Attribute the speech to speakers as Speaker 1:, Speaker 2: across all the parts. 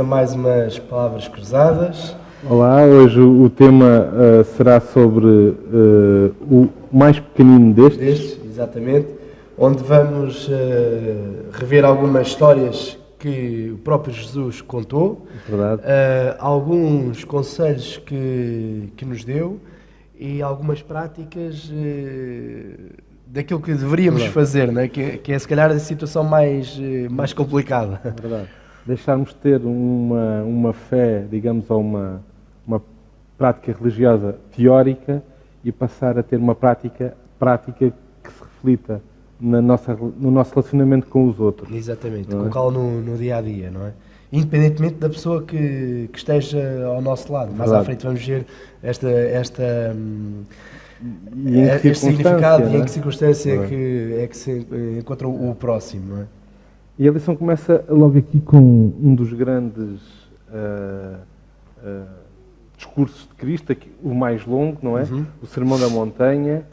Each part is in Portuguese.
Speaker 1: mais umas palavras cruzadas.
Speaker 2: Olá, hoje o tema será sobre o mais pequenino destes.
Speaker 1: Exatamente, onde vamos rever algumas histórias que o próprio Jesus contou,
Speaker 2: Verdade.
Speaker 1: alguns conselhos que nos deu e algumas práticas daquilo que deveríamos fazer, né? Que é se calhar a situação mais complicada.
Speaker 2: Verdade. Deixarmos de ter uma fé, digamos, ou uma prática religiosa teórica e passar a ter uma prática que se reflita no nosso relacionamento com os outros.
Speaker 1: Exatamente, colocá-lo no dia a dia, não é? Independentemente da pessoa que esteja ao nosso lado. Mais à frente vamos ver este significado e em que circunstância é que se encontra o próximo, não é?
Speaker 2: E a lição começa logo aqui com um dos grandes discursos de Cristo, o mais longo, não é? O Sermão da Montanha,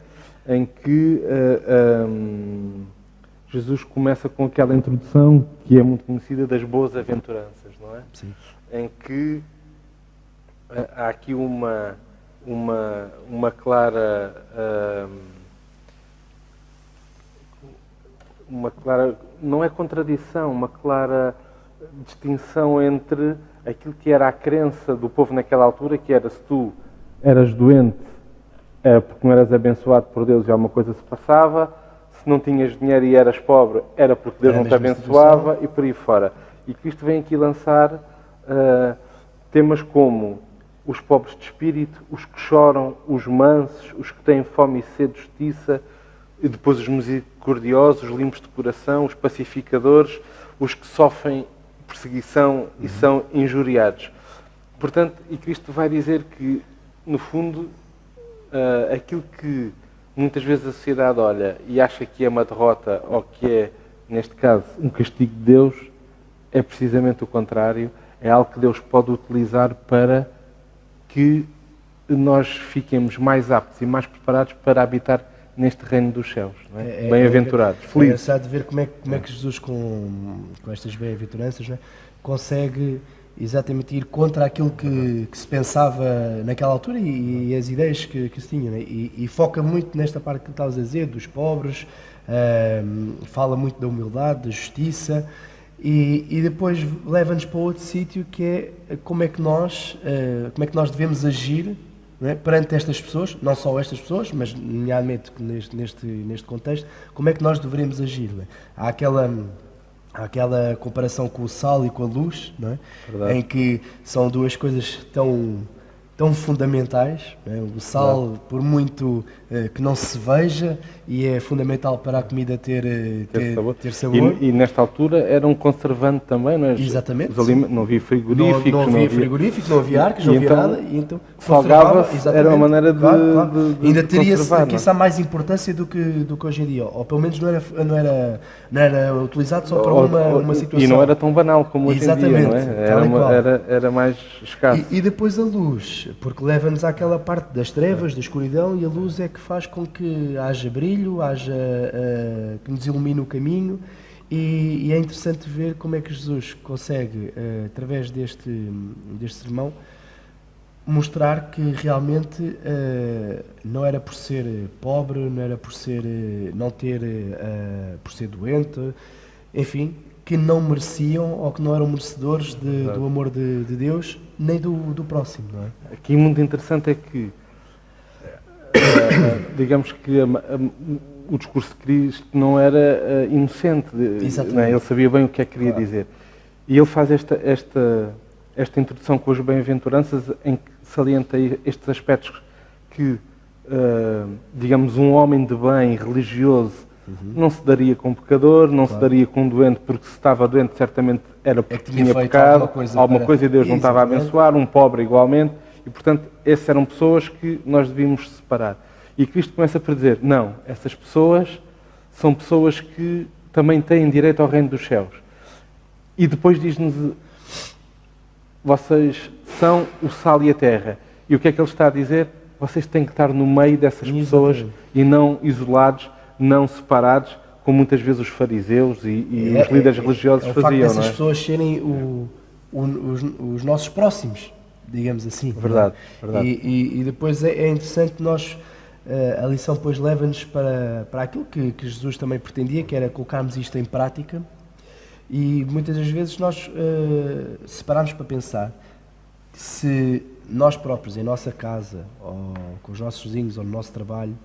Speaker 2: em que Jesus começa com aquela introdução que é muito conhecida das boas-aventuranças, não é?
Speaker 1: Sim.
Speaker 2: Em que há aqui uma clara não é contradição, uma clara distinção entre aquilo que era a crença do povo naquela altura, que era: se tu eras doente era porque não eras abençoado por Deus e alguma coisa se passava, se não tinhas dinheiro e eras pobre era porque Deus não te abençoava, e por aí fora. E Cristo vem aqui lançar temas como os pobres de espírito, os que choram, os mansos, os que têm fome e sede de justiça, e depois os misericordiosos, os limpos de coração, os pacificadores, os que sofrem perseguição e são injuriados. Portanto, e Cristo vai dizer que, no fundo, aquilo que muitas vezes a sociedade olha e acha que é uma derrota, ou que é, neste caso, um castigo de Deus, é precisamente o contrário. É algo que Deus pode utilizar para que nós fiquemos mais aptos e mais preparados para habitar neste reino dos céus, não é? Bem-aventurados, felizes.
Speaker 1: É engraçado ver como é que Jesus, com estas bem-aventuranças, não é, consegue exatamente ir contra aquilo que se pensava naquela altura e as ideias que se tinham, não é? E foca muito nesta parte que estavas a dizer, dos pobres, fala muito da humildade, da justiça, e depois leva-nos para outro sítio, que é como é que nós devemos agir, não é, perante estas pessoas, não só estas pessoas, mas nomeadamente neste contexto, como é que nós deveremos agir, não é? Há aquela comparação com o sal e com a luz, não é? Verdade. Em que são duas coisas tão fundamentais, não é? O sal, verdade, por muito que não se veja, e é fundamental para a comida ter sabor.
Speaker 2: E nesta altura era um conservante também, não é?
Speaker 1: Exatamente.
Speaker 2: Não havia frigoríficos.
Speaker 1: Não havia frigorífico, não havia arcas, não havia nada. E então
Speaker 2: salgava-se, era uma maneira de
Speaker 1: ainda teria quiçá mais importância do que hoje em dia. Ou pelo menos não era utilizado só para uma situação.
Speaker 2: E não era tão banal como hoje em dia, não é? Era mais escasso.
Speaker 1: E depois a luz, porque leva-nos àquela parte das trevas, da escuridão, e a luz é que faz com que haja brilho, que nos ilumine o caminho, e é interessante ver como é que Jesus consegue, através deste sermão, mostrar que realmente não era por ser pobre, não era por ser doente, enfim, que não mereciam ou que não eram merecedores do amor de Deus, nem do próximo, não é?
Speaker 2: Aqui muito interessante é que digamos que o discurso de Cristo não era inocente, não é? Ele sabia bem o que é que queria dizer. E ele faz esta introdução com as bem-aventuranças, em que salienta estes aspectos que, digamos, um homem de bem, religioso, não se daria com um pecador, não se daria com um doente, porque se estava doente certamente era porque tinha pecado, alguma coisa e Deus não estava a abençoar, um pobre igualmente. E, portanto, essas eram pessoas que nós devíamos separar. E Cristo começa por dizer: não, essas pessoas são pessoas que também têm direito ao reino dos céus. E depois diz-nos: vocês são o sal e a terra. E o que é que ele está a dizer? Vocês têm que estar no meio dessas pessoas e não isolados, não separados, como muitas vezes os fariseus e os líderes religiosos faziam.
Speaker 1: O facto dessas pessoas serem os nossos próximos, digamos assim.
Speaker 2: Verdade,
Speaker 1: não é?
Speaker 2: verdade.
Speaker 1: E depois é interessante nós, a lição depois leva-nos para aquilo que Jesus também pretendia, que era colocarmos isto em prática, e muitas das vezes nós separarmos para pensar se nós próprios, em nossa casa, ou com os nossos vizinhos, ou no nosso trabalho,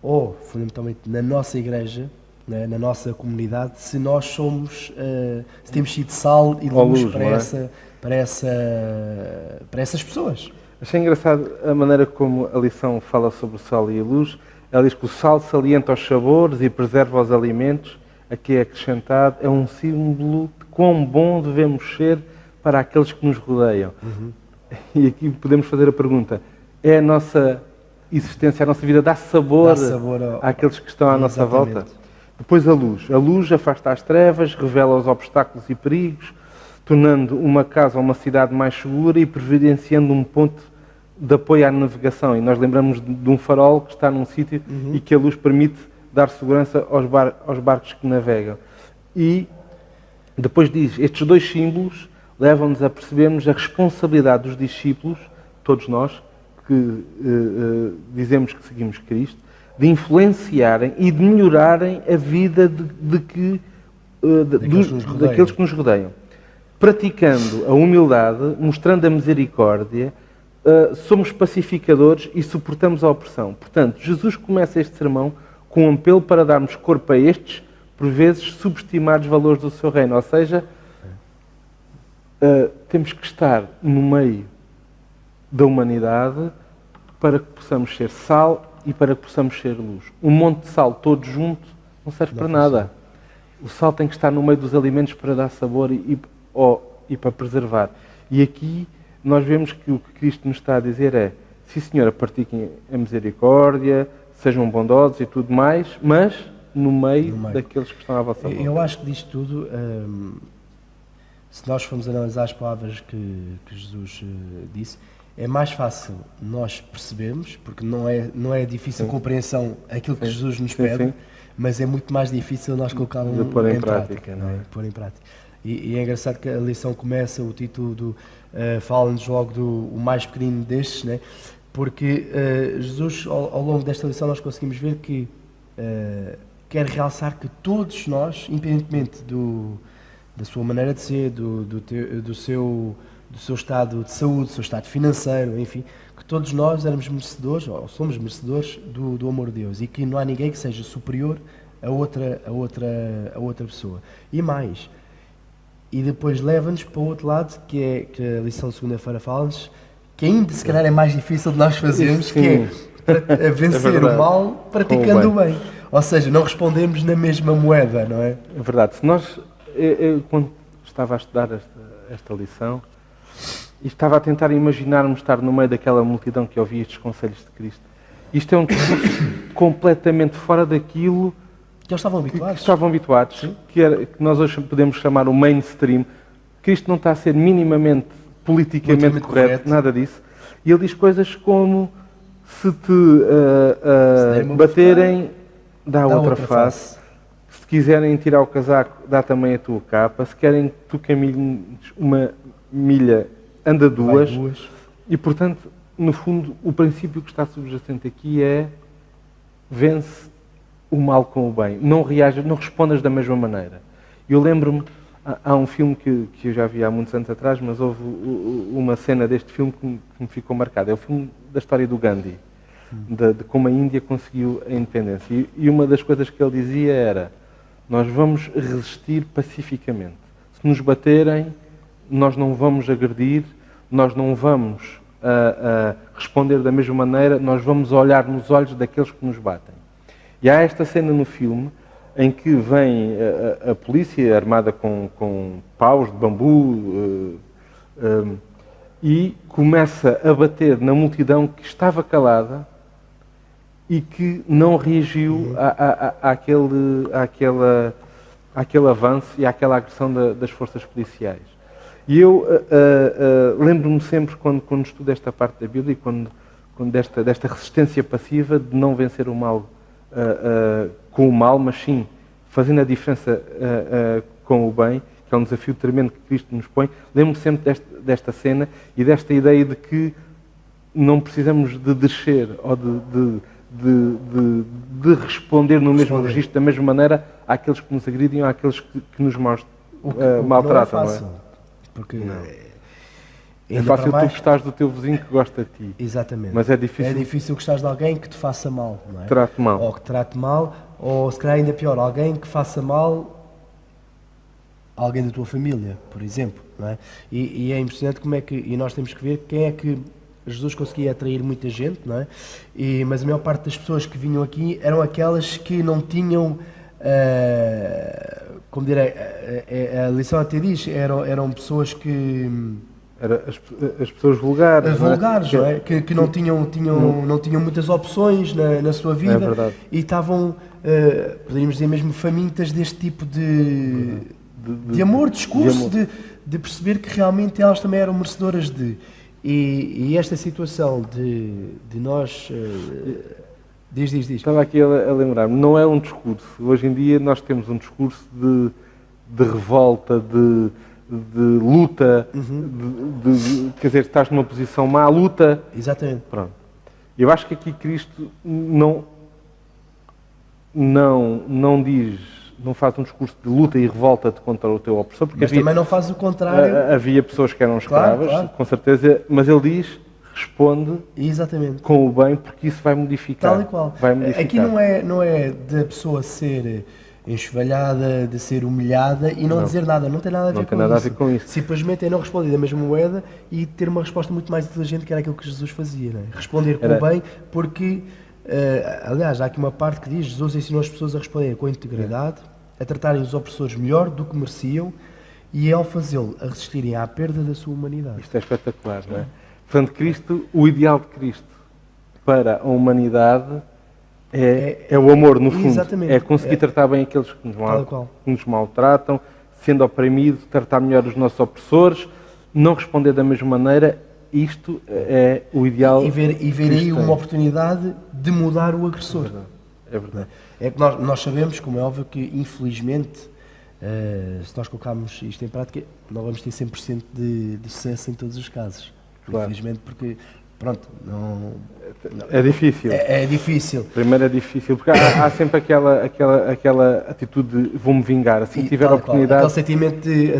Speaker 1: ou fundamentalmente na nossa igreja, né, na nossa comunidade, se nós somos, se temos sido sal e luz para,
Speaker 2: não é?
Speaker 1: para essas pessoas.
Speaker 2: Achei engraçado a maneira como a lição fala sobre o sal e a luz. Ela diz que o sal salienta os sabores e preserva os alimentos. Aqui é acrescentado, é um símbolo de quão bom devemos ser para aqueles que nos rodeiam. E aqui podemos fazer a pergunta, é a nossa existência, a nossa vida dá sabor àqueles que estão à nossa volta? Depois a luz afasta as trevas, revela os obstáculos e perigos, tornando uma casa ou uma cidade mais segura e providenciando um ponto de apoio à navegação. E nós lembramos de um farol que está num sítio e que a luz permite dar segurança aos barcos que navegam. E depois diz, estes dois símbolos levam-nos a percebermos a responsabilidade dos discípulos, todos nós, que dizemos que seguimos Cristo, de influenciarem e de melhorarem a vida daqueles que nos rodeiam. Praticando a humildade, mostrando a misericórdia, somos pacificadores e suportamos a opressão. Portanto, Jesus começa este sermão com um apelo para darmos corpo a estes, por vezes, subestimados valores do seu reino. Ou seja, temos que estar no meio da humanidade para que possamos ser sal e para que possamos ser luz. Um monte de sal todo junto não serve para nada. O sal tem que estar no meio dos alimentos para dar sabor e para preservar. E aqui nós vemos que o que Cristo nos está a dizer é, sim senhora, pratiquem a misericórdia, sejam bondosos e tudo mais, mas no meio daqueles que estão à vossa volta.
Speaker 1: Eu acho que disto tudo, se nós formos analisar as palavras que Jesus disse, é mais fácil nós percebermos, porque não é difícil a compreensão aquilo que Jesus nos pede, mas é muito mais difícil nós colocá-lo em prática. Não é? Pôr em prática. E é engraçado que a lição começa, o título fala-nos logo do o mais pequenino destes, né? Porque Jesus, ao longo desta lição, nós conseguimos ver que quer realçar que todos nós, independentemente da sua maneira de ser, do seu estado de saúde, do seu estado financeiro, enfim, que todos nós éramos merecedores, ou somos merecedores do amor de Deus, e que não há ninguém que seja superior a outra pessoa. E mais, e depois leva-nos para o outro lado, que a lição de segunda-feira fala-nos, que ainda se calhar é mais difícil de nós fazermos, que é vencer o mal praticando o bem. Ou seja, não respondemos na mesma moeda, não é?
Speaker 2: É verdade. Se nós, quando estava a estudar esta lição, e estava a tentar imaginar-me estar no meio daquela multidão que ouvia estes conselhos de Cristo. Isto é um discurso completamente fora daquilo
Speaker 1: que eles
Speaker 2: estavam habituados, que nós hoje podemos chamar o mainstream. Cristo não está a ser minimamente politicamente correto, nada disso. E ele diz coisas como, se te baterem, dá outra face. Se quiserem tirar o casaco, dá também a tua capa. Se querem que tu caminhes uma milha, anda duas. E, portanto, no fundo, o princípio que está subjacente aqui é vence o mal com o bem. Não reajas, não respondas da mesma maneira. Eu lembro-me, há um filme que eu já vi há muitos anos atrás, mas houve uma cena deste filme que me ficou marcada. É o filme da história do Gandhi, de como a Índia conseguiu a independência. E uma das coisas que ele dizia era, nós vamos resistir pacificamente. Se nos baterem, nós não vamos agredir, nós não vamos responder da mesma maneira, nós vamos olhar nos olhos daqueles que nos batem. E há esta cena no filme em que vem a polícia armada com paus de bambu e começa a bater na multidão que estava calada e que não reagiu àquele avanço e àquela agressão das forças policiais. E eu lembro-me sempre, quando estudo esta parte da Bíblia, quando desta resistência passiva de não vencer o mal com o mal, mas sim fazendo a diferença com o bem, que é um desafio tremendo que Cristo nos põe. Lembro-me sempre desta cena e desta ideia de que não precisamos de descer ou de responder no mesmo registro, da mesma maneira àqueles que nos agridem ou àqueles que nos maltratam.
Speaker 1: Não é fácil, porque
Speaker 2: é fácil tu gostares do teu vizinho que gosta de ti.
Speaker 1: Exatamente.
Speaker 2: Mas é difícil
Speaker 1: gostares de alguém que te faça mal, não é?
Speaker 2: Trate mal.
Speaker 1: Ou que trate mal, ou se calhar ainda pior, alguém que faça mal a alguém da tua família, por exemplo, não é? E é impressionante como é que, e nós temos que ver quem é que Jesus conseguia atrair muita gente, não é? Mas a maior parte das pessoas que vinham aqui eram aquelas que não tinham, como direi, a lição até diz, eram pessoas que...
Speaker 2: As pessoas vulgares,
Speaker 1: vulgares, não é? Que não tinham muitas opções na sua vida,
Speaker 2: é verdade.
Speaker 1: E estavam, poderíamos dizer mesmo, famintas deste tipo de amor, discurso, de perceber que realmente elas também eram merecedoras de... E esta situação de nós... Diz.
Speaker 2: Estava aqui a lembrar-me, não é um discurso. Hoje em dia nós temos um discurso de revolta, de luta, quer dizer, estás numa posição má, luta.
Speaker 1: Exatamente.
Speaker 2: Pronto. Eu acho que aqui Cristo não diz, não faz um discurso de luta e revolta contra o teu opressor, porque
Speaker 1: mas também não faz o contrário.
Speaker 2: Havia pessoas que eram escravas, claro. Com certeza, mas ele diz, responde
Speaker 1: exatamente
Speaker 2: com o bem, porque isso vai modificar.
Speaker 1: Tal e qual.
Speaker 2: Vai modificar.
Speaker 1: Aqui não é da pessoa ser enxovalhada, de ser humilhada e não dizer nada, não tem nada a ver com isso. Simplesmente é não responder da mesma moeda e ter uma resposta muito mais inteligente, que era aquilo que Jesus fazia, não é? Responder com o bem, porque, aliás, há aqui uma parte que diz, Jesus ensinou as pessoas a responder com integridade, a tratarem os opressores melhor do que mereciam e, ao fazê-lo, a resistirem à perda da sua humanidade.
Speaker 2: Isto é espetacular, não é? Portanto, Cristo, o ideal de Cristo para a humanidade é o amor, no fundo.
Speaker 1: Exatamente.
Speaker 2: É conseguir tratar bem aqueles que nos maltratam, sendo oprimido, tratar melhor os nossos opressores, não responder da mesma maneira. Isto é o ideal.
Speaker 1: E ver aí uma oportunidade de mudar o agressor.
Speaker 2: É verdade.
Speaker 1: É que nós sabemos, como é óbvio, que infelizmente, se nós colocarmos isto em prática, não vamos ter 100% de sucesso em todos os casos. Claro. Infelizmente, porque... Pronto, não...
Speaker 2: É difícil.
Speaker 1: É difícil.
Speaker 2: Primeiro é difícil, porque há sempre aquela atitude de vou-me vingar, assim que tiver a oportunidade.
Speaker 1: Aquele sentimento de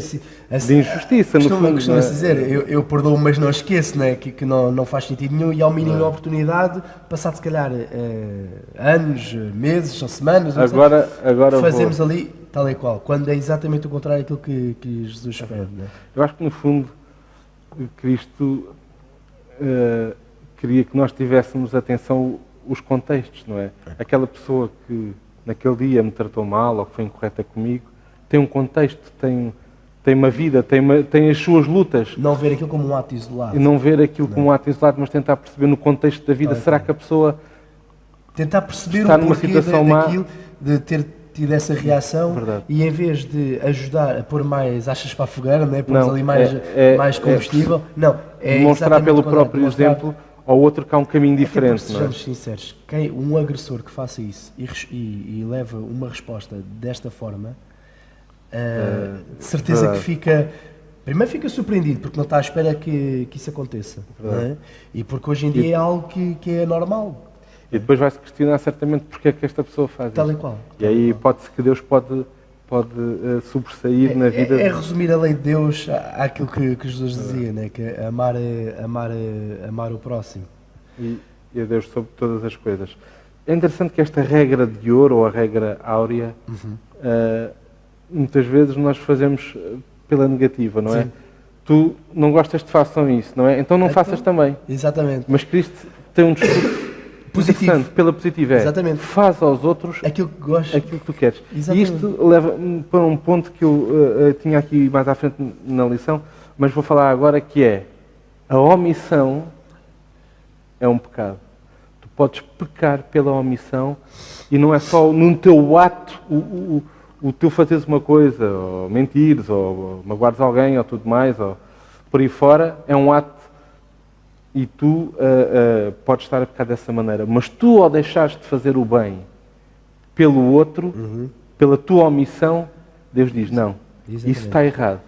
Speaker 2: injustiça, no fundo.
Speaker 1: Costuma-se dizer, eu perdoo, mas não esqueço, não é? Que não faz sentido nenhum e ao mínimo a oportunidade, passado se calhar anos, meses ou semanas,
Speaker 2: agora
Speaker 1: fazemos ali tal e qual, quando é exatamente o contrário daquilo que Jesus pede. Não é?
Speaker 2: Eu acho que no fundo Cristo... queria que nós tivéssemos atenção aos contextos, não é? Aquela pessoa que naquele dia me tratou mal ou que foi incorreta comigo, tem um contexto, tem uma vida, tem as suas lutas.
Speaker 1: Não ver aquilo como um ato isolado.
Speaker 2: E não ver aquilo como um ato isolado, mas tentar perceber no contexto da vida, será que a pessoa
Speaker 1: tentar perceber
Speaker 2: está
Speaker 1: o
Speaker 2: numa situação má,
Speaker 1: daquilo, de ter tido essa reação.
Speaker 2: Verdade.
Speaker 1: E em vez de ajudar a pôr mais achas para a fogueira, não é? Pôr ali mais combustível,
Speaker 2: demonstrar pelo próprio exemplo ao outro que há um caminho diferente.
Speaker 1: Sejamos sinceros, um agressor que faça isso e leva uma resposta desta forma, de certeza que fica... Primeiro fica surpreendido, porque não está à espera que isso aconteça. Não é? E porque hoje em dia é algo que é normal.
Speaker 2: E depois vai-se questionar certamente porque é que esta pessoa faz
Speaker 1: tal
Speaker 2: isso.
Speaker 1: E qual.
Speaker 2: E aí pode-se que Deus pode sobressair na vida.
Speaker 1: É resumir a lei de Deus àquilo que Jesus dizia, né? Que é amar o próximo.
Speaker 2: E a Deus sobre todas as coisas. É interessante que esta regra de ouro, ou a regra áurea, muitas vezes nós fazemos pela negativa, não é?
Speaker 1: Sim.
Speaker 2: Tu não gostas de façam isso, não é? Então não faças também.
Speaker 1: Exatamente.
Speaker 2: Mas Cristo tem um discurso positivo, pela positiva.
Speaker 1: Exatamente.
Speaker 2: Faz aos outros
Speaker 1: aquilo que gostas,
Speaker 2: aquilo que tu queres.
Speaker 1: Exatamente.
Speaker 2: E isto leva-me para um ponto que eu tinha aqui mais à frente na lição, mas vou falar agora, que é a omissão é um pecado. Tu podes pecar pela omissão e não é só no teu ato, o teu fazeres uma coisa, ou mentires, ou magoares alguém, ou tudo mais, ou por aí fora, é um ato e tu podes estar a pecar dessa maneira. Mas tu, ao deixares de fazer o bem pelo outro, pela tua omissão, Deus diz, não,
Speaker 1: Exatamente.
Speaker 2: Isso está errado.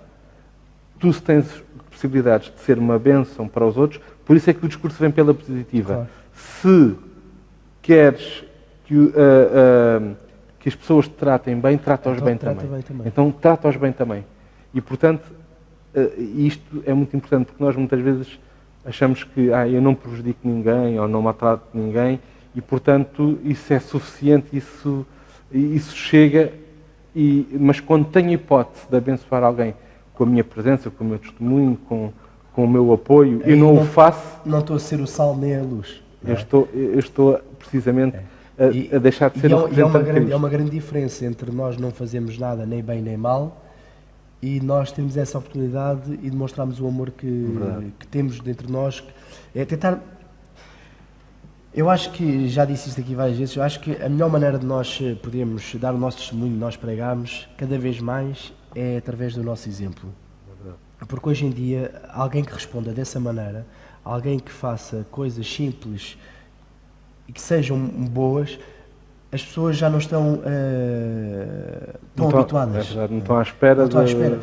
Speaker 2: Tu, se tens possibilidades de ser uma bênção para os outros, por isso é que o discurso vem pela positiva.
Speaker 1: Claro.
Speaker 2: Se queres que as pessoas te tratem bem, trata-os
Speaker 1: Então,
Speaker 2: bem,
Speaker 1: trata
Speaker 2: também.
Speaker 1: bem também.
Speaker 2: Então, trata-os bem também. E, portanto, isto é muito importante, porque nós muitas vezes achamos que eu não prejudico ninguém ou não maltrato ninguém e, portanto, isso é suficiente, isso chega, mas quando tenho hipótese de abençoar alguém com a minha presença, com o meu testemunho, com o meu apoio, eu não o faço.
Speaker 1: Não estou a ser o sal nem a luz.
Speaker 2: Eu estou precisamente a deixar de ser o representante de Cristo.
Speaker 1: É uma grande diferença entre nós não fazermos nada, nem bem nem mal, e nós temos essa oportunidade e demonstrarmos o amor que temos dentro de nós. É tentar... Eu acho que, já disse isto aqui várias vezes, eu acho que a melhor maneira de nós podermos dar o nosso testemunho, nós pregarmos, cada vez mais, é através do nosso exemplo. Porque hoje em dia, alguém que responda dessa maneira, alguém que faça coisas simples e que sejam boas, as pessoas já não estão tão habituadas.
Speaker 2: É verdade, não estão à espera.
Speaker 1: Não estão à espera.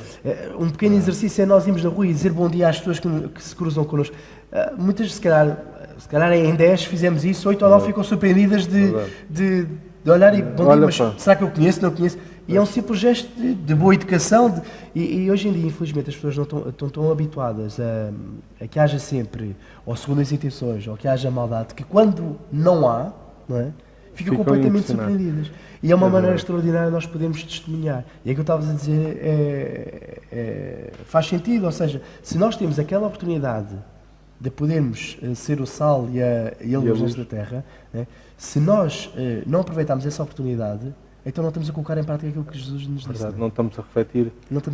Speaker 1: Um pequeno exercício é nós irmos na rua e dizer bom dia às pessoas que se cruzam connosco. Muitas, se calhar em 10 fizemos isso, 8 ou 9 ficam surpreendidas de olhar e bom dia, mas será que eu conheço, não conheço? E é um simples gesto de boa educação. E hoje em dia, infelizmente, as pessoas não estão tão habituadas a que haja sempre, ou segundas intenções, ou que haja maldade, que quando não há, não é? Ficam completamente surpreendidas. E é uma maneira extraordinária de nós podermos testemunhar. E é que eu estava a dizer, faz sentido, ou seja, se nós temos aquela oportunidade de podermos ser o sal e a luz nesta terra, né? Se nós não aproveitarmos essa oportunidade, então não estamos a colocar em prática aquilo que Jesus nos disse.
Speaker 2: Não estamos a refletir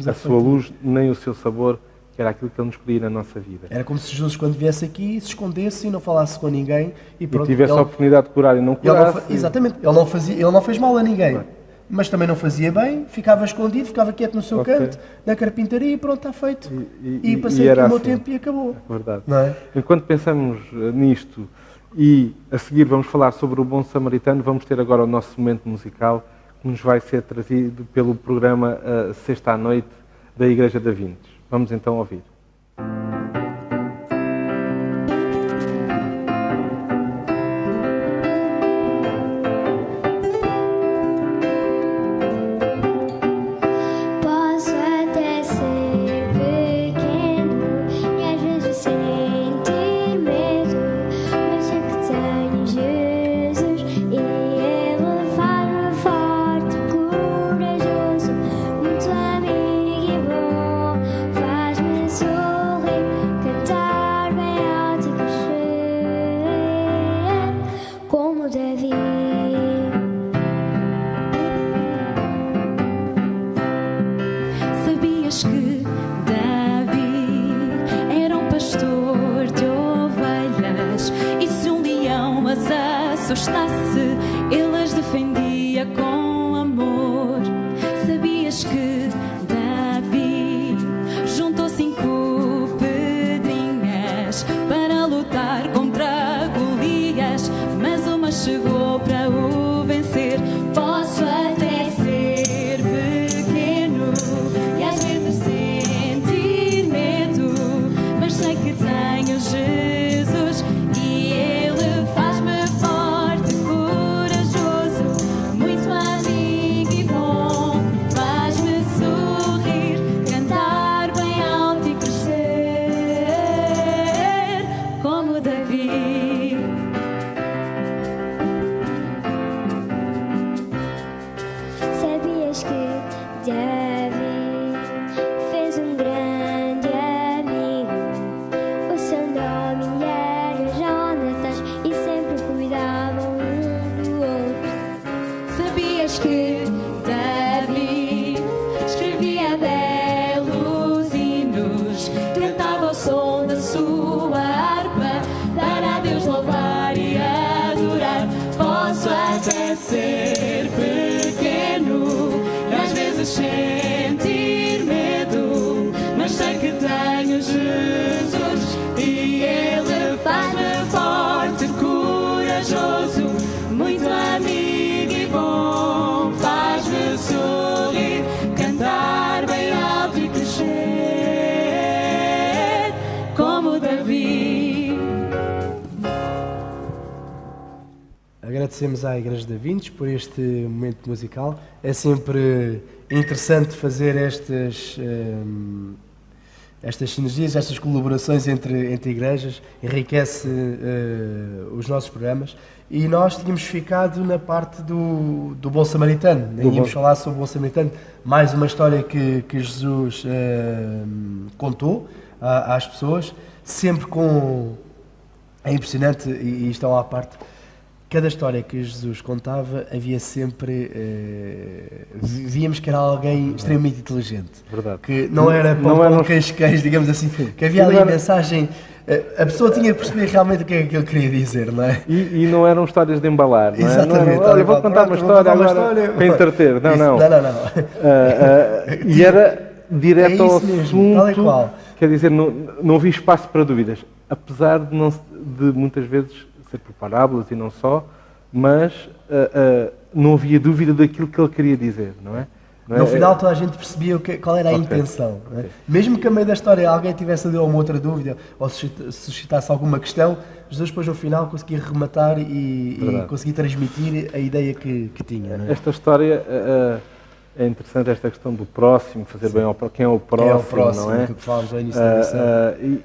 Speaker 2: a sua luz, nem o seu sabor, que era aquilo que Ele nos pedia na nossa vida.
Speaker 1: Era como se Jesus, quando viesse aqui, se escondesse e não falasse com ninguém e pronto.
Speaker 2: E tivesse a oportunidade de curar e não curasse.
Speaker 1: Exatamente. Ele não fez mal a ninguém. Mas também não fazia bem, ficava escondido, ficava quieto no seu canto, na carpintaria e pronto, está feito. E passei aqui o meu tempo e acabou.
Speaker 2: É verdade.
Speaker 1: Não é?
Speaker 2: Enquanto pensamos nisto e a seguir vamos falar sobre o Bom Samaritano, vamos ter agora o nosso momento musical que nos vai ser trazido pelo programa Sexta à Noite da Igreja da Vintes. Vamos então ouvir.
Speaker 1: agradecemos à Igreja da Vintes por este momento musical. É sempre interessante fazer estas sinergias, estas colaborações entre igrejas, enriquece os nossos programas. E nós tínhamos ficado na parte do Bom Samaritano, íamos falar sobre o Bom Samaritano, mais uma história que Jesus contou às pessoas, sempre com... É impressionante, e isto é uma parte, cada história que Jesus contava, havia sempre, víamos que era alguém extremamente inteligente.
Speaker 2: Verdade.
Speaker 1: Que não era pão queijo, digamos assim, que havia ali mensagem, a pessoa tinha que perceber realmente o que é que ele queria dizer, não é?
Speaker 2: E não eram histórias de embalar, não é?
Speaker 1: Exatamente.
Speaker 2: Não olha, vou contar uma história agora para entreter. Não. E era direto ao assunto,
Speaker 1: tal e qual.
Speaker 2: Quer dizer, não havia espaço para dúvidas. Apesar de muitas vezes ser por parábolas e não só, mas não havia dúvida daquilo que ele queria dizer, não é?
Speaker 1: No final toda a gente percebia qual era a intenção. Não é? Mesmo que a meio da história alguém tivesse ali uma outra dúvida ou suscitasse alguma questão, Jesus depois no final conseguia rematar e conseguia transmitir a ideia que tinha. Não é?
Speaker 2: Esta história... É interessante esta questão do próximo, fazer bem ao próximo. Quem é o próximo, não é?
Speaker 1: Que falámos ao início da missão.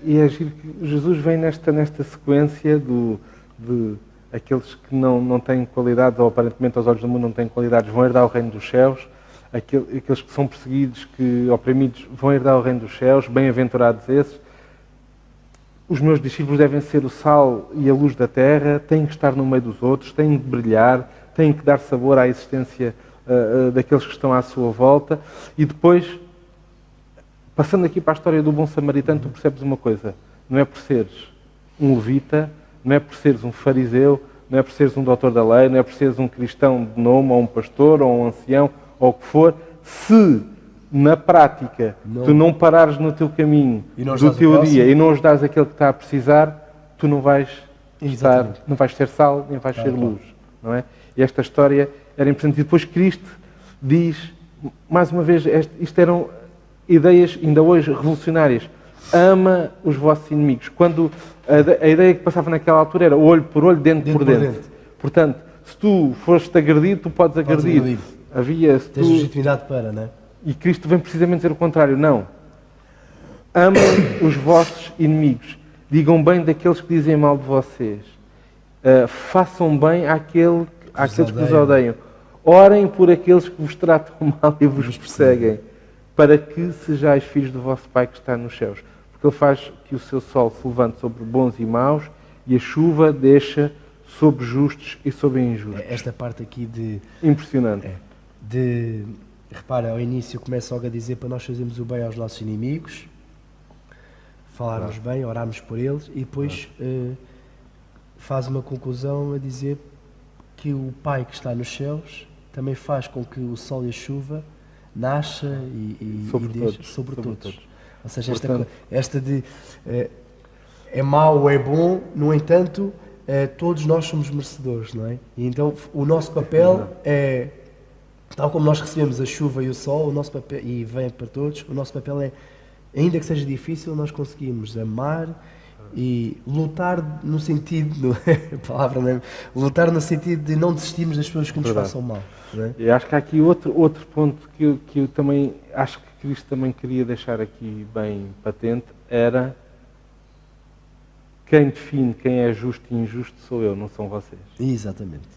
Speaker 2: E é giro que Jesus vem nesta sequência de aqueles que não têm qualidades, ou aparentemente aos olhos do mundo não têm qualidades, vão herdar o reino dos céus. Aqueles que são perseguidos, oprimidos, vão herdar o reino dos céus. Bem-aventurados esses. Os meus discípulos devem ser o sal e a luz da terra, têm que estar no meio dos outros, têm que brilhar, têm que dar sabor à existência daqueles que estão à sua volta. E depois, passando aqui para a história do bom samaritano, tu percebes uma coisa: não é por seres um levita, não é por seres um fariseu, não é por seres um doutor da lei, não é por seres um cristão de nome, ou um pastor, ou um ancião, ou o que for, se na prática tu não parares no teu caminho do teu dia e não ajudares aquele que está a precisar, tu não vais estar, não vais ser sal, nem vais ser luz, não é? E esta história era importante. E depois Cristo diz, mais uma vez, isto eram ideias ainda hoje revolucionárias. Ama os vossos inimigos. Quando a ideia que passava naquela altura era olho por olho, dente por dente. Portanto, se tu foste agredido, tu podes agredir.
Speaker 1: Tens legitimidade para, não é?
Speaker 2: E Cristo vem precisamente dizer o contrário. Não. Amem os vossos inimigos. Digam bem daqueles que dizem mal de vocês. Façam bem àqueles que vos odeiam. Orem por aqueles que vos tratam mal e vos perseguem, para que sejais filhos do vosso Pai que está nos céus. Porque Ele faz que o seu sol se levante sobre bons e maus e a chuva deixa sobre justos e sobre injustos.
Speaker 1: Esta parte aqui de...
Speaker 2: Impressionante.
Speaker 1: Repara, ao início começa logo a dizer para nós fazermos o bem aos nossos inimigos, falarmos bem, orarmos por eles, e depois faz uma conclusão a dizer que o Pai que está nos céus também faz com que o sol e a chuva nasça sobre todos. Ou seja, esta de é mau ou é bom, no entanto, todos nós somos merecedores, não é? E então o nosso papel é, tal como nós recebemos a chuva e o sol, o nosso papel, e vem para todos, o nosso papel é, ainda que seja difícil, nós conseguimos amar e lutar no sentido, a palavra não é? Lutar no sentido de não desistirmos das pessoas que nos façam mal. Não é?
Speaker 2: Eu acho que há aqui outro ponto que eu também acho que Cristo também queria deixar aqui bem patente, era quem define quem é justo e injusto sou eu, não são vocês.
Speaker 1: Exatamente.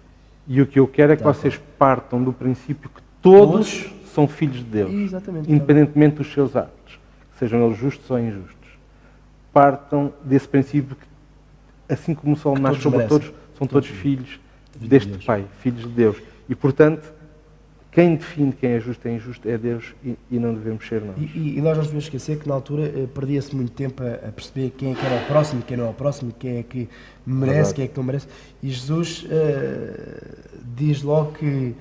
Speaker 2: E o que eu quero é que vocês partam do princípio que todos são filhos de Deus, independentemente dos seus atos, sejam eles justos ou injustos. Partam desse princípio que, assim como o sol nasce sobre todos, são todos filhos deste Pai, filhos de Deus. E, portanto, quem define quem é justo e injusto é Deus e não devemos ser nós.
Speaker 1: E nós não devemos esquecer que, na altura, perdia-se muito tempo a perceber quem é que era o próximo, quem não é o próximo, quem é que merece, quem é que não merece. E Jesus diz logo que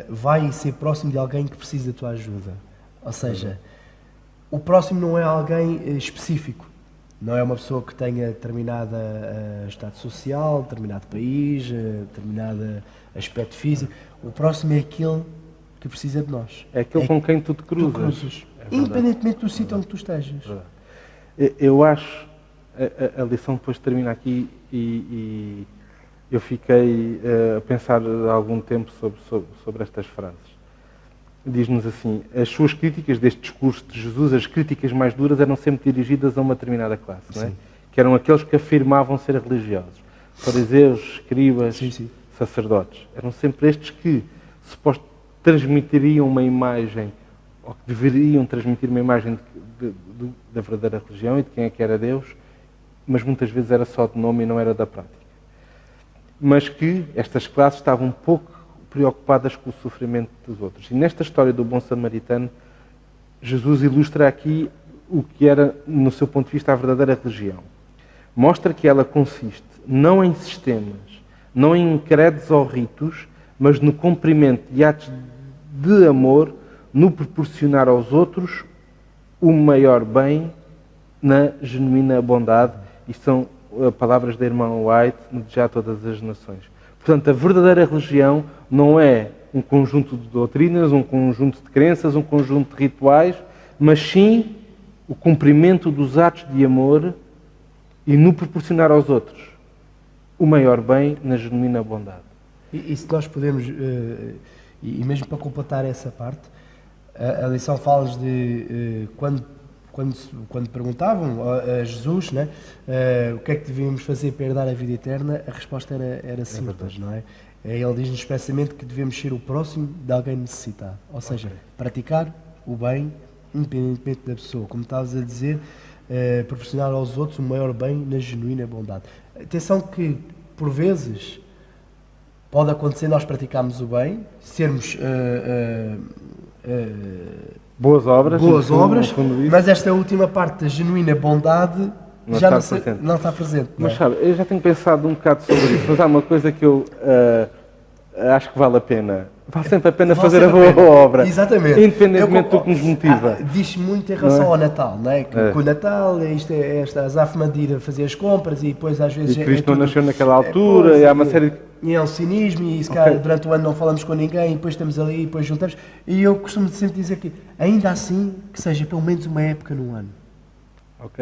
Speaker 1: vai ser próximo de alguém que precisa da tua ajuda. Ou seja, o próximo não é alguém específico. Não é uma pessoa que tenha determinado estado social, determinado país, determinado aspecto físico. O próximo é aquele que precisa de nós.
Speaker 2: É aquele com quem tu te cruzas.
Speaker 1: Independentemente do sítio onde tu estejas.
Speaker 2: Eu acho, a lição depois termina aqui e eu fiquei a pensar há algum tempo sobre estas frases. Diz-nos assim, as suas críticas deste discurso de Jesus, as críticas mais duras eram sempre dirigidas a uma determinada classe, não é? Que eram aqueles que afirmavam ser religiosos. Fariseus, escribas, sacerdotes. Eram sempre estes que supostamente transmitiriam uma imagem, ou que deveriam transmitir uma imagem da verdadeira religião e de quem é que era Deus, mas muitas vezes era só de nome e não era da prática. Mas que estas classes estavam um pouco preocupadas com o sofrimento dos outros. E nesta história do bom samaritano, Jesus ilustra aqui o que era, no seu ponto de vista, a verdadeira religião. Mostra que ela consiste não em sistemas, não em credos ou ritos, mas no cumprimento de atos de amor, no proporcionar aos outros o maior bem, na genuína bondade. Isto são palavras da irmã White, no Já Todas as Nações. Portanto, a verdadeira religião não é um conjunto de doutrinas, um conjunto de crenças, um conjunto de rituais, mas sim o cumprimento dos atos de amor e no proporcionar aos outros o maior bem na genuína bondade.
Speaker 1: E se nós podemos, e mesmo para completar essa parte, a lição fala-nos de quando perguntavam a Jesus, né, o que é que devíamos fazer para herdar a vida eterna, a resposta era simples, não é? Ele diz-nos expressamente que devemos ser o próximo de alguém necessitado, ou seja, praticar o bem independentemente da pessoa, como estavas a dizer, proporcionar aos outros o maior bem na genuína bondade. Atenção que, por vezes, pode acontecer nós praticarmos o bem, sermos
Speaker 2: boas obras,
Speaker 1: mas esta última parte da genuína bondade
Speaker 2: não
Speaker 1: já
Speaker 2: não
Speaker 1: está presente.
Speaker 2: Mas sabe, eu já tenho pensado um bocado sobre isso, mas há uma coisa que eu acho que vale a pena. Vale sempre a pena fazer a boa obra.
Speaker 1: Exatamente.
Speaker 2: Independentemente do que nos motiva.
Speaker 1: Diz-se muito em relação ao Natal, não é? Que com o Natal é esta azáfama de ir a fazer as compras e depois às vezes...
Speaker 2: E Cristo não nasceu naquela altura e há uma série de...
Speaker 1: E é o cinismo e se calhar durante o ano não falamos com ninguém e depois estamos ali e depois juntamos. E eu costumo sempre dizer que ainda assim que seja pelo menos uma época num ano.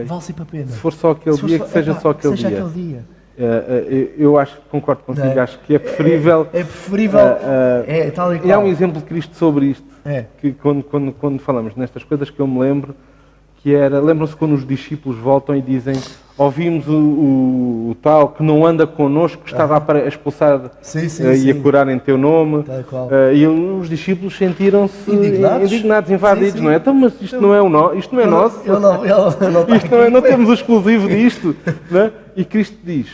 Speaker 1: Vale sempre a pena.
Speaker 2: Se for só aquele dia, que seja só aquele dia. Eu acho que concordo contigo, acho que é preferível.
Speaker 1: É preferível. É tal e qual.
Speaker 2: E há um exemplo de Cristo sobre isto, que quando falamos nestas coisas que eu me lembro, que era, lembram-se quando os discípulos voltam e dizem: ouvimos o tal que não anda connosco, que estava a expulsar e a curar em teu nome. E os discípulos sentiram-se indignados, invadidos, não é? Então, mas isto não é nosso. Isto não temos o exclusivo disto. Não é? E Cristo diz: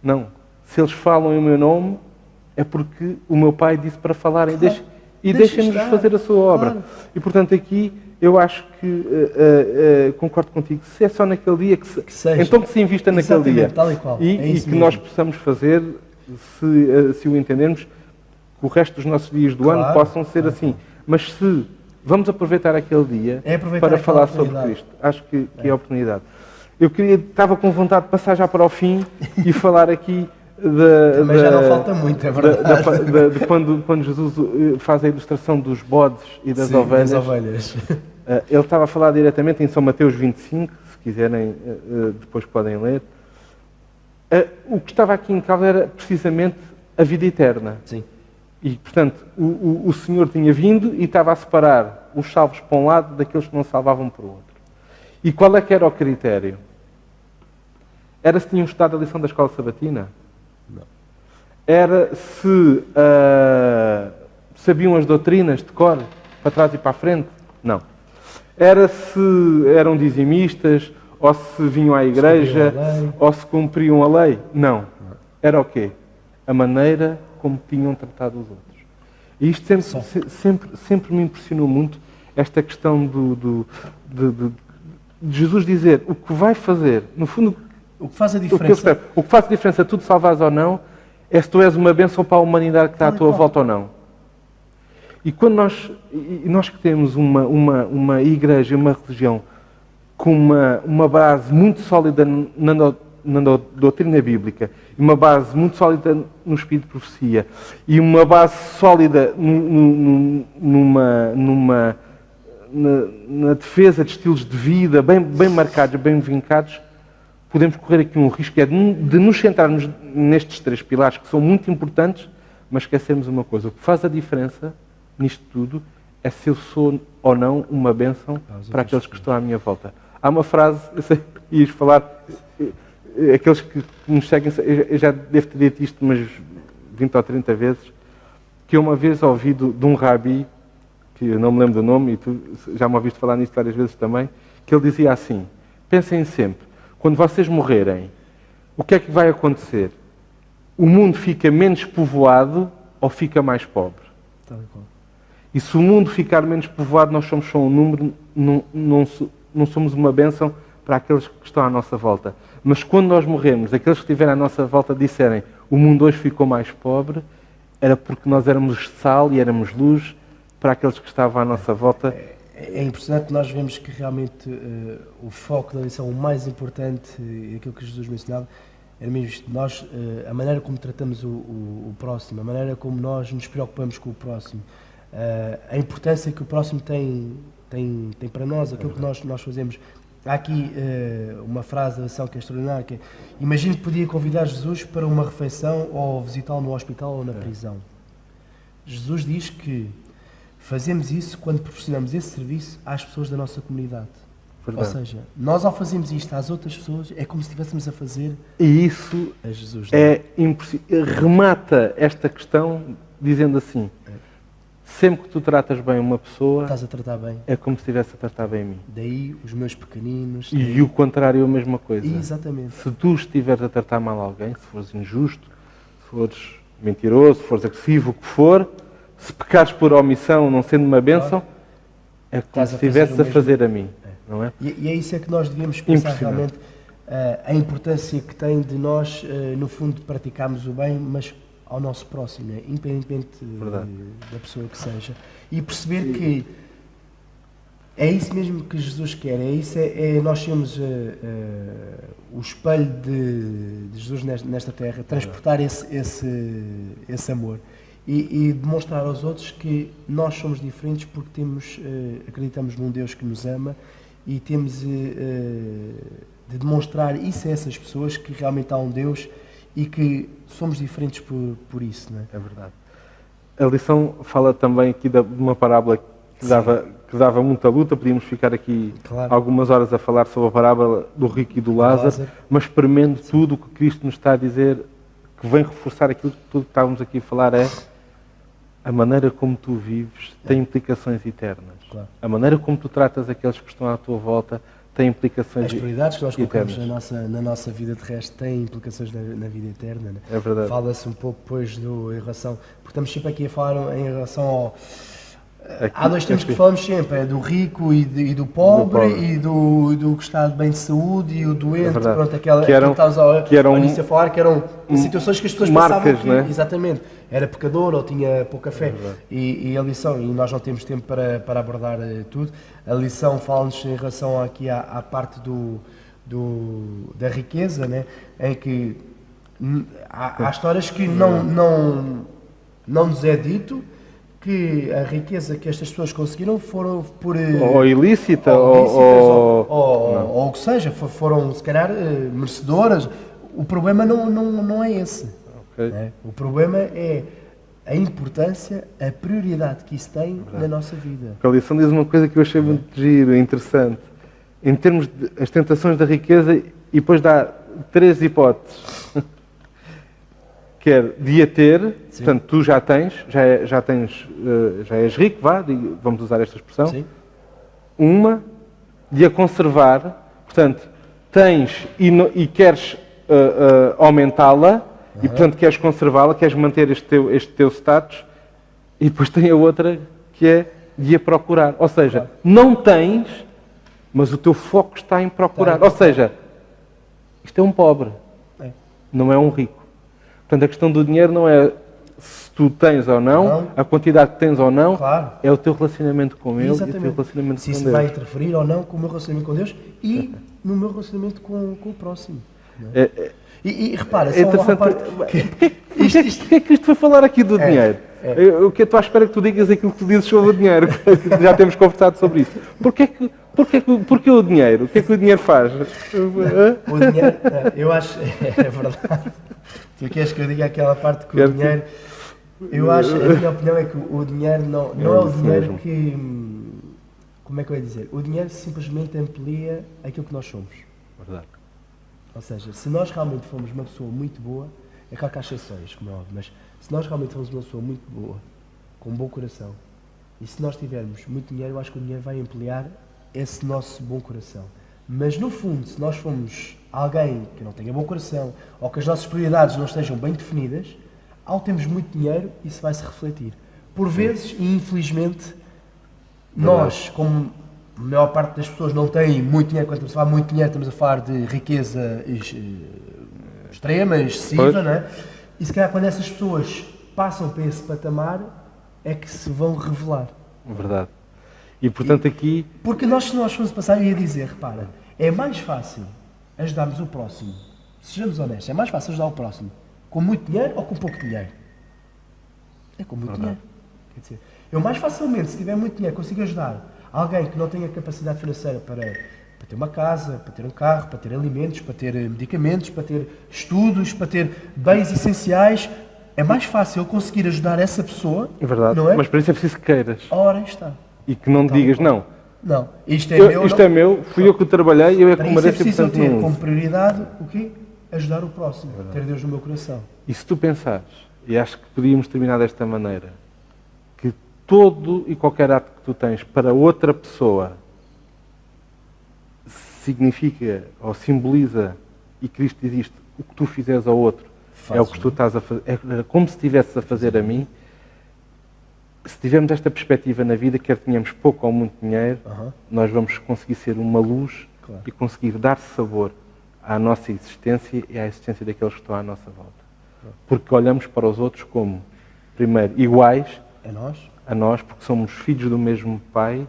Speaker 2: não, se eles falam em meu nome, é porque o meu Pai disse para falarem. Deixem-nos fazer a sua obra. E portanto aqui eu acho que concordo contigo, se é só naquele dia, que seja. Então que se invista naquele dia.
Speaker 1: Tal e qual.
Speaker 2: E que nós possamos fazer, se o entendermos, que o resto dos nossos dias do ano possam ser assim. Mas se vamos aproveitar aquele dia para falar sobre Cristo, acho que é a oportunidade. Estava com vontade de passar já para o fim e falar aqui
Speaker 1: também já não falta muito, é verdade.
Speaker 2: De quando Jesus faz a ilustração dos bodes e das ovelhas. Ele estava a falar diretamente em São Mateus 25, se quiserem, depois podem ler. O que estava aqui em causa era precisamente a vida eterna.
Speaker 1: Sim.
Speaker 2: E, portanto, o Senhor tinha vindo e estava a separar os salvos para um lado daqueles que não salvavam para o outro. E qual é que era o critério? Era se tinham estudado a lição da escola sabatina?
Speaker 1: Não.
Speaker 2: Era se sabiam as doutrinas de cor, para trás e para a frente? Não. Era se eram dizimistas, ou se vinham à igreja, ou se cumpriam a lei? Não. Era o quê? A maneira como tinham tratado os outros. E isto sempre me impressionou muito, esta questão de Jesus dizer o que vai fazer, no fundo,
Speaker 1: o que faz a diferença.
Speaker 2: O que faz a diferença, tu te salvares ou não, é se tu és uma bênção para a humanidade que está à tua volta ou não. E quando nós que temos uma igreja, uma religião com uma base muito sólida na doutrina bíblica, uma base muito sólida no espírito de profecia e uma base sólida na defesa de estilos de vida bem marcados, bem vincados, podemos correr aqui um risco, é de nos centrarmos nestes 3 pilares que são muito importantes, mas esquecermos uma coisa. O que faz a diferença nisto tudo é se eu sou ou não uma bênção para aqueles que estão à minha volta. Há uma frase, eu sei, ias falar, aqueles que nos seguem, eu já devo ter dito isto umas 20 ou 30 vezes, que eu uma vez ouvi de um rabi, que eu não me lembro do nome, e tu já me ouviste falar nisto várias vezes também, que ele dizia assim: pensem sempre, quando vocês morrerem, o que é que vai acontecer? O mundo fica menos povoado ou fica mais pobre? E se o mundo ficar menos povoado, nós somos só um número, não somos uma bênção para aqueles que estão à nossa volta. Mas quando nós morremos, aqueles que estiverem à nossa volta disserem o mundo hoje ficou mais pobre, era porque nós éramos sal e éramos luz para aqueles que estavam à nossa volta.
Speaker 1: É impressionante, nós vemos que realmente o foco da lição, o mais importante, aquilo que Jesus mencionava, era mesmo isto. Nós, a maneira como tratamos o próximo, a maneira como nós nos preocupamos com o próximo, a importância que o próximo tem para nós, aquilo que nós fazemos. Há aqui uma frase da lição que é extraordinária, que é: imagine que podia convidar Jesus para uma refeição ou visitá-lo no hospital ou na prisão. Jesus diz que fazemos isso quando proporcionamos esse serviço às pessoas da nossa comunidade. Verdade. Ou seja, nós ao fazermos isto às outras pessoas, é como se estivéssemos a fazer
Speaker 2: e isso
Speaker 1: a Jesus.
Speaker 2: Remata esta questão dizendo assim: sempre que tu tratas bem uma pessoa,
Speaker 1: estás a tratar bem.
Speaker 2: É como se estivesse a tratar bem a mim.
Speaker 1: Daí os meus pequeninos.
Speaker 2: E o contrário é a mesma coisa.
Speaker 1: Exatamente.
Speaker 2: Se tu estiveres a tratar mal alguém, se fores injusto, se fores mentiroso, se fores agressivo, o que for, se pecares por omissão, não sendo uma bênção, é como se estivesses a fazer a mim. Não é?
Speaker 1: E é isso é que nós devíamos pensar realmente, a importância que tem de nós, no fundo, praticarmos o bem, mas ao nosso próximo, né? Independentemente da pessoa que seja, e perceber que é isso mesmo que Jesus quer, nós sermos o espelho de Jesus nesta terra, transportar esse amor e demonstrar aos outros que nós somos diferentes porque acreditamos num Deus que nos ama e temos de demonstrar isso a essas pessoas, que realmente há um Deus e que somos diferentes por isso, não é?
Speaker 2: É verdade. A lição fala também aqui de uma parábola que dava muita luta. Podíamos ficar aqui algumas horas a falar sobre a parábola do rico e do Lázaro, mas premendo tudo o que Cristo nos está a dizer, que vem reforçar aquilo que tudo que estávamos aqui a falar, é a maneira como tu vives tem implicações eternas. Claro. A maneira como tu tratas aqueles que estão à tua volta tem implicações eternas.
Speaker 1: As prioridades que nós colocamos na nossa vida terrestre têm implicações na vida eterna. Né?
Speaker 2: É verdade.
Speaker 1: Fala-se um pouco depois em relação... Porque estamos sempre aqui a falar em relação ao... Há dois temas que falamos sempre, é do rico e do pobre, e do que está bem de saúde e o doente, pronto, que eram a falar, que eram situações que as pessoas pensavam que, né? Exatamente, era pecador ou tinha pouca fé. E a lição, e nós não temos tempo para abordar tudo, a lição fala-nos em relação aqui à parte da riqueza, né? Em que há histórias que não nos é dito que a riqueza que estas pessoas conseguiram foram por...
Speaker 2: Ou ilícita,
Speaker 1: ou o que seja, foram se calhar merecedoras. O problema não é esse. Okay. Né? O problema é a importância, a prioridade que isso tem na nossa vida.
Speaker 2: A lição diz uma coisa que eu achei muito giro, interessante. Em termos das tentações da riqueza, e depois dá 3 hipóteses. Quer de a ter, sim. Portanto, tu já és rico, vamos usar esta expressão. Sim. Uma, de a conservar, portanto, tens e queres aumentá-la, e portanto queres conservá-la, queres manter este teu status, e depois tem a outra que é de a procurar. Ou seja, não tens, mas o teu foco está em procurar. Ou seja, isto é um pobre, não é um rico. Portanto, a questão do dinheiro não é se tu tens ou não, a quantidade que tens ou não, é o teu relacionamento com Ele. Exatamente. E o teu relacionamento
Speaker 1: se isso vai interferir ou não com o meu relacionamento com Deus e no meu relacionamento com o próximo. E repara, só uma parte...
Speaker 2: Porquê é que isto foi falar aqui do dinheiro? O que eu estou à espera que tu digas aquilo que tu dizes sobre o dinheiro. Já temos conversado sobre isso. Porquê o dinheiro? O que é que o dinheiro faz?
Speaker 1: O dinheiro, eu acho, é verdade. Tu queres que eu diga aquela parte que o dinheiro, eu acho, a minha opinião é que o dinheiro não é o dinheiro
Speaker 2: mesmo.
Speaker 1: que, como é que eu ia dizer? O dinheiro simplesmente amplia aquilo que nós somos.
Speaker 2: Verdade.
Speaker 1: Ou seja, se nós realmente formos uma pessoa muito boa, é claro que há exceções, como é óbvio, mas se nós realmente formos uma pessoa muito boa, com um bom coração, e se nós tivermos muito dinheiro, eu acho que o dinheiro vai ampliar esse nosso bom coração. Mas no fundo, se nós formos alguém que não tenha bom coração, ou que as nossas prioridades não estejam bem definidas, ao termos muito dinheiro, isso vai se refletir. Por vezes, e infelizmente, nós, como a maior parte das pessoas não tem muito dinheiro, quando estamos a falar muito dinheiro, estamos a falar de riqueza extrema, excessiva, não é? E se calhar quando essas pessoas passam para esse patamar, é que se vão revelar.
Speaker 2: Verdade. E portanto aqui...
Speaker 1: Porque nós, se nós formos passar, eu ia dizer, repara, é mais fácil ajudarmos o próximo, sejamos honestos, é mais fácil ajudar o próximo com muito dinheiro ou com pouco dinheiro? É com muito dinheiro. Quer dizer, eu mais facilmente, se tiver muito dinheiro, consigo ajudar alguém que não tenha capacidade financeira para ter uma casa, para ter um carro, para ter alimentos, para ter medicamentos, para ter estudos, para ter bens essenciais. É mais fácil eu conseguir ajudar essa pessoa,
Speaker 2: É verdade,
Speaker 1: não é?
Speaker 2: mas para isso é preciso que queiras.
Speaker 1: Ora, está.
Speaker 2: E que não digas, não,
Speaker 1: Não, isto é meu.
Speaker 2: isto é meu, fui eu que o trabalhei, eu é que
Speaker 1: Para
Speaker 2: o
Speaker 1: isso é
Speaker 2: mereço e
Speaker 1: preciso eu
Speaker 2: portanto
Speaker 1: ter
Speaker 2: não
Speaker 1: como
Speaker 2: uso.
Speaker 1: prioridade o quê? Ajudar o próximo, ter Deus no meu coração.
Speaker 2: E se tu pensares, e acho que podíamos terminar desta maneira, que todo e qualquer ato que tu tens para outra pessoa significa ou simboliza, e Cristo diz isto, o que tu fizeres ao outro é o que tu estás a fazer, é como se estivesses a fazer a mim. Se tivermos esta perspectiva na vida, quer tenhamos pouco ou muito dinheiro, nós vamos conseguir ser uma luz e conseguir dar sabor à nossa existência e à existência daqueles que estão à nossa volta. Porque olhamos para os outros como, primeiro, iguais a nós, porque somos filhos do mesmo Pai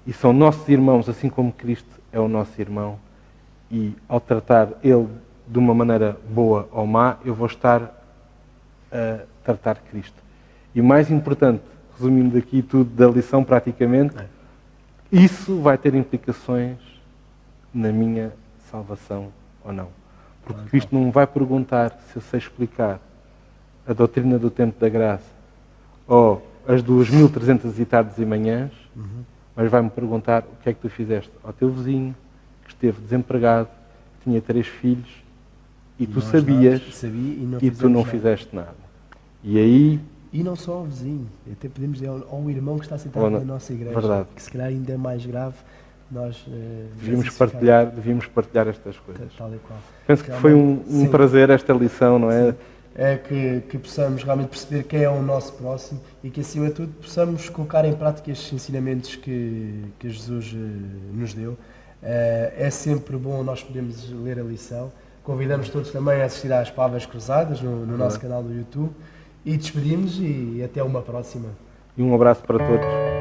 Speaker 2: e são nossos irmãos, assim como Cristo é o nosso irmão. E ao tratar Ele de uma maneira boa ou má, eu vou estar a tratar Cristo. E mais importante, resumindo aqui tudo da lição praticamente, isso vai ter implicações na minha salvação ou não. Porque Cristo não me vai perguntar se eu sei explicar a doutrina do tempo da graça ou as 2.300 e tardes e manhãs, mas vai-me perguntar o que é que tu fizeste ao teu vizinho, que esteve desempregado, que tinha 3 filhos, e tu sabias, e tu não fizeste nada. E aí...
Speaker 1: E não só ao vizinho, até podemos dizer ao irmão que está sentado na nossa igreja,
Speaker 2: verdade.
Speaker 1: que se calhar ainda é mais grave, nós
Speaker 2: devíamos partilhar estas coisas.
Speaker 1: Tal e qual.
Speaker 2: Penso que foi um prazer esta lição, não é?
Speaker 1: Sim. É que possamos realmente perceber quem é o nosso próximo e que, acima de tudo, possamos colocar em prática estes ensinamentos que Jesus nos deu. É sempre bom nós podermos ler a lição. Convidamos todos também a assistir às Palavras Cruzadas no nosso canal do YouTube. E despedimos e até uma próxima.
Speaker 2: E um abraço para todos.